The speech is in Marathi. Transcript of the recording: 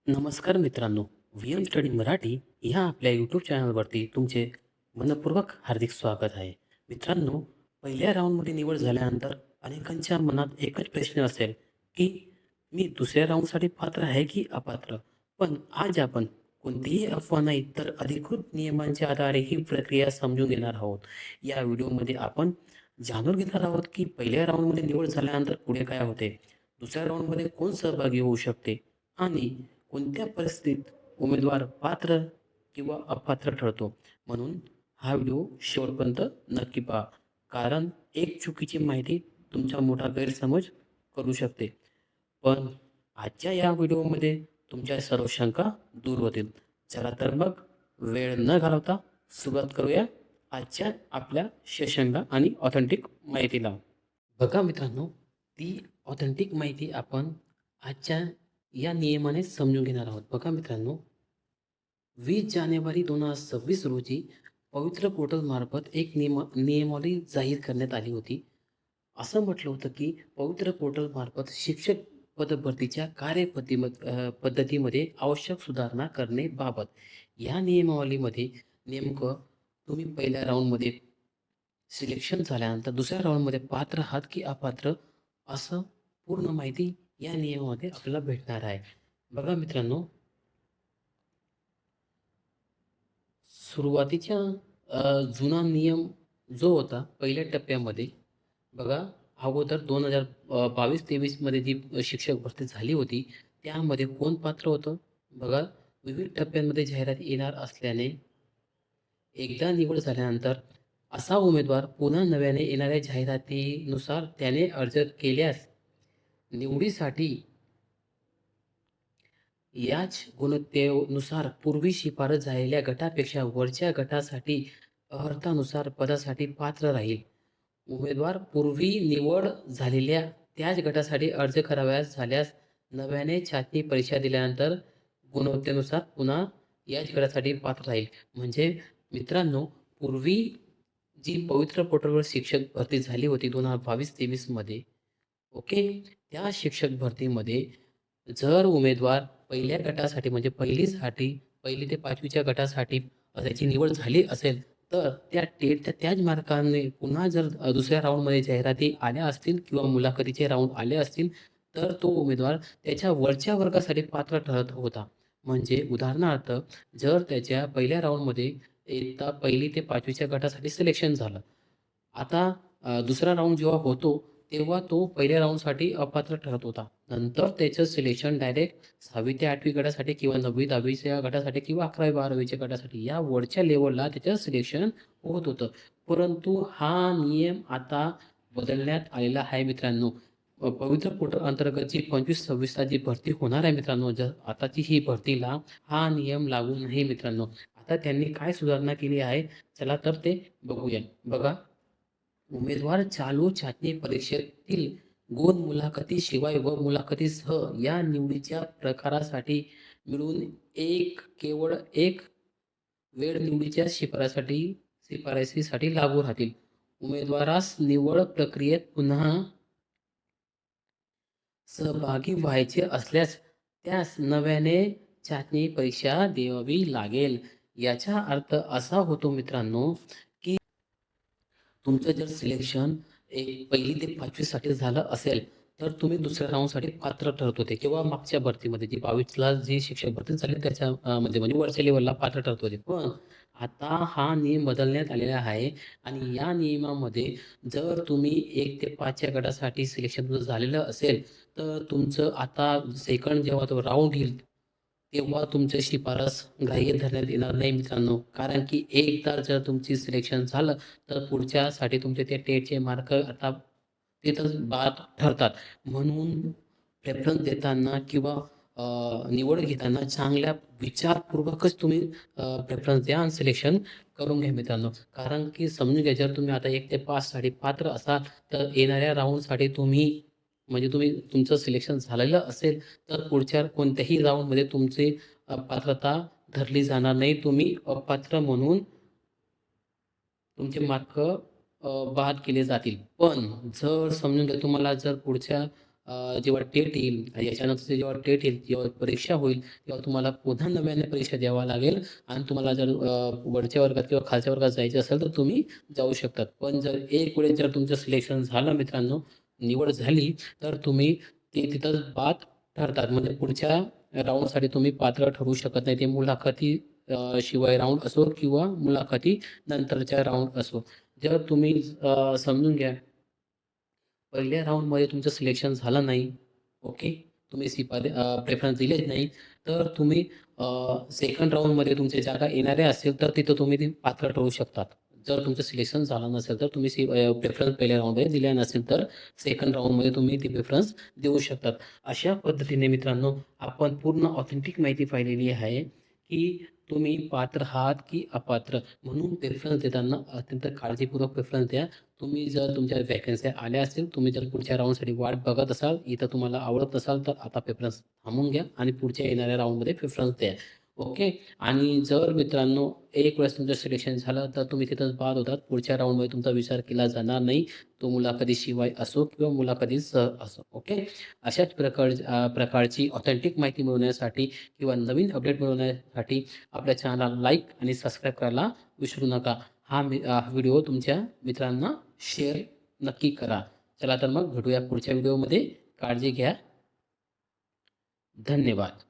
नमस्कार मित्रांनो, व्ही एम स्टडी मराठी ह्या आपल्या यूट्यूब चॅनलवरती तुमचे मनपूर्वक हार्दिक स्वागत आहे. मित्रांनो, पहिल्या राऊंडमध्ये निवड झाल्यानंतर अनेकांच्या मनात एकच प्रश्न असेल, की मी दुसऱ्या राऊंडसाठी पात्र आहे की अपात्र? पण आज आपण कोणतीही अफवा नाही तर अधिकृत नियमांच्या आधारे ही प्रक्रिया समजून घेणार आहोत. या व्हिडिओमध्ये आपण जाणून घेणार आहोत, की पहिल्या राऊंडमध्ये निवड झाल्यानंतर पुढे काय होते? दुसऱ्या राऊंडमध्ये कोण सहभागी होऊ शकते? आणि कोणत्या परिस्थितीत उमेदवार पात्र किंवा अपात्र ठरतो. म्हणून हा व्हिडिओ शेवटपर्यंत नक्की पहा. कारण एक चुकीची माहिती तुमचा मोठा गैरसमज करू शकते. पण आजच्या या व्हिडिओमध्ये तुमच्या सर्व शंका दूर होतील. चला तर मग वेळ न घालवता सुरुवात करूया आजच्या आपल्या सशंका आणि ऑथेंटिक माहितीला. बघा मित्रांनो, ती ऑथेंटिक माहिती आपण आजच्या या नियमाने समजून घेणार आहोत. बघा मित्रांनो, 20 जानेवारी 2026 रोजी पवित्र पोर्टलमार्फत एक नियमावली जाहीर करण्यात आली होती. असं म्हटलं होतं, की पवित्र पोर्टलमार्फत शिक्षक पदभरतीच्या पद्धतीमध्ये आवश्यक सुधारणा करण्याबाबत. या नियमावलीमध्ये नेमकं तुम्ही पहिल्या राऊंडमध्ये सिलेक्शन झाल्यानंतर दुसऱ्या राऊंडमध्ये पात्र आहात की अपात्र, असं पूर्ण माहिती या नियमामध्ये आपल्याला भेटणार आहे. बघा मित्रांनो, सुरुवातीच्या जुना नियम जो होता पहिल्या टप्प्यामध्ये, बघा, अगोदर 2022-23 जी शिक्षक भरती झाली होती, त्यामध्ये कोण पात्र होतं? बघा, विविध टप्प्यांमध्ये जाहिरात येणार असल्याने एकदा निवड झाल्यानंतर असा उमेदवार पुन्हा नव्याने येणाऱ्या जाहिरातीनुसार त्याने अर्ज केल्यास निवडीसाठी याच गुणवत्तेनुसार पूर्वी शिफारस झालेल्या गटापेक्षा वरच्या गटासाठी अर्थानुसार पदासाठी पात्र राहील. उमेदवार पूर्वी निवड झालेल्या त्याच गटासाठी अर्ज करावयास झाल्यास नव्याने छाननी परीक्षा दिल्यानंतर गुणवत्तेनुसार पुन्हा याच गटासाठी पात्र राहील. म्हणजे मित्रांनो, पूर्वी जी पवित्र पोर्टलवर शिक्षक भरती झाली होती 2022-23 मध्ये, ओके, त्या शिक्षक भरतीमध्ये जर उमेदवार पहिल्या गटासाठी म्हणजे पहिली ते 5वीच्या गटासाठी त्याची निवड झाली असेल, तर त्याच मार्काने पुन्हा जर दुसऱ्या राऊंडमध्ये जाहिराती आल्या असतील किंवा मुलाखतीचे राऊंड आले असतील, तर तो उमेदवार त्याच्या वरच्या वर्गासाठी पात्र ठरत होता. म्हणजे उदाहरणार्थ, जर त्याच्या पहिल्या राऊंडमध्ये इयत्ता 1ली ते 5वीच्या गटासाठी सिलेक्शन झालं. आता दुसरा राऊंड जेव्हा होतो, तेव्हा तो पहिल्या राऊंडसाठी अपात्र ठरत होता. नंतर त्याचं सिलेक्शन डायरेक्ट 6वी ते 8वी गटासाठी किंवा 9वी 10वीच्या गटासाठी किंवा 11वी 12वीच्या गटासाठी या वरच्या लेव्हलला त्याचं सिलेक्शन होत होतं. परंतु हा नियम आता बदलण्यात आलेला आहे मित्रांनो. पवित्र पोर्टल अंतर्गत जी 25-26 जी भरती होणार आहे मित्रांनो, आताची ही भरतीला हा नियम लागू नाही मित्रांनो. आता त्यांनी काय सुधारणा केली आहे, चला तर ते बघूया. बघा, उमेदवार चालू छाननी परीक्षेतील गुण मुलाखतीशिवाय व मुलाखतीसह या निवडीच्या प्रकारासाठी मिळून केवळ एक वेळ निवडीच्या शिफारसीसाठी लागू राहतील. उमेदवारास निवड प्रक्रियेत पुन्हा सहभागी व्हायचे असल्यास त्यास नव्याने छाननी परीक्षा द्यावी लागेल. याचा अर्थ असा होतो मित्रांनो, की तुमचं जर सिलेक्शन एक 1ली ते 5वी झालं असेल, तर तुम्ही दुसऱ्या राऊंडसाठी पात्र ठरत होते किंवा मागच्या भरतीमध्ये जी 22ला जी शिक्षक भरती झाली त्याच्या मध्ये म्हणजे वरच्या लेव्हलला पात्र ठरत होते. पण आता हा नियम बदलण्यात आलेला आहे आणि या नियमामध्ये जर तुम्ही 1 ते 5च्या गटासाठी सिलेक्शन तुमचं झालेलं असेल, तर तुमचं आता सेकंड जेव्हा तो राउंड येईल, तेव्हा तुमची शिफारस ग्राह्य धरण्यात येणार नाही मित्रांनो. कारण की एकदा जर तुमची सिलेक्शन झालं, तर पुढच्यासाठी तुमचे ते टेटचे मार्क आता तिथंच बाद ठरतात. म्हणून प्रेफरन्स देताना किंवा निवड घेताना चांगल्या विचारपूर्वकच तुम्ही प्रेफरन्स द्या आणि सिलेक्शन करून घ्या मित्रांनो. कारण की समजून घ्या, जर तुम्ही आता 1 ते 5 साठी पात्र असाल, तर येणाऱ्या राऊंडसाठी तुम्ही तुमचं सिलेक्शन झालेलं असेल, तर पुढच्या कोणत्याही राऊंडमध्ये तुमची पात्रता धरली जाणार नाही. तुम्ही अपात्र म्हणून तुमचे मार्क बाद केले जातील. पण जर समजून घ्या, तुम्हाला जर पुढच्या जेव्हा टेट येईल, याच्यानंतर जेव्हा टेट येईल, जेव्हा परीक्षा होईल, तेव्हा तुम्हाला पुन्हा नव्याने परीक्षा द्यावी लागेल आणि तुम्हाला जर वरच्या वर्गात किंवा खालच्या वर्गात जायचं असेल तर तुम्ही जाऊ शकतात. पण जर एक वेळेस जर तुमचं सिलेक्शन झालं मित्रांनो, निवड झाली, तर तुम्ही ते तिथंच बाद ठरतात. म्हणजे पुढच्या राऊंडसाठी तुम्ही पात्र ठरू शकत नाही. ते मुलाखती शिवाय राऊंड असो किंवा मुलाखती नंतरच्या राऊंड असो. जर तुम्ही समजून घ्या, पहिल्या राऊंडमध्ये तुमचं सिलेक्शन झालं नाही, ओके. तुम्ही प्रेफरन्स दिलेच नाही, तर तुम्ही सेकंड राऊंडमध्ये तुमच्या जागा येणाऱ्या असेल, तर तिथं तुम्ही ती पात्र ठरू शकतात. जर तुमचं सिलेक्शन झालं नसेल, तर तुम्ही प्रेफरन्स पहिल्या राऊंडमध्ये दिल्या नसेल, तर सेकंड राऊंडमध्ये तुम्ही ती प्रेफरन्स देऊ शकतात. अशा पद्धतीने मित्रांनो, आपण पूर्ण ऑथेंटिक माहिती पाहिलेली आहे, की तुम्ही पात्र आहात की अपात्र. म्हणून प्रेफरन्स देताना अत्यंत काळजीपूर्वक प्रेफरन्स द्या. तुम्ही जर तुमच्या व्हॅकन्सी आल्या असतील, तुम्ही जर पुढच्या राऊंडसाठी वाट बघत असाल, इथं तुम्हाला आवडत असाल, तर आता प्रेफरन्स थांबवून घ्या आणि पुढच्या येणाऱ्या राऊंडमध्ये प्रेफरन्स द्या. ओके. आणि जर मित्रांनो एक वेळेस तुमचं सिलेक्शन झालं, तर तुम्ही तिथंच बाद होतात. पुढच्या राऊंडमध्ये तुमचा विचार केला जाणार नाही. तो मुलाखतीशिवाय असो किंवा मुलाखतीसह असो. ओके. अशाच प्रकारची ऑथेंटिक माहिती मिळवण्यासाठी किंवा नवीन अपडेट मिळवण्यासाठी आपल्या चॅनलला लाईक आणि सबस्क्राईब करायला विसरू नका. हा व्हिडिओ तुमच्या मित्रांना शेअर नक्की करा. चला तर मग भेटूया पुढच्या व्हिडिओमध्ये. काळजी घ्या. धन्यवाद.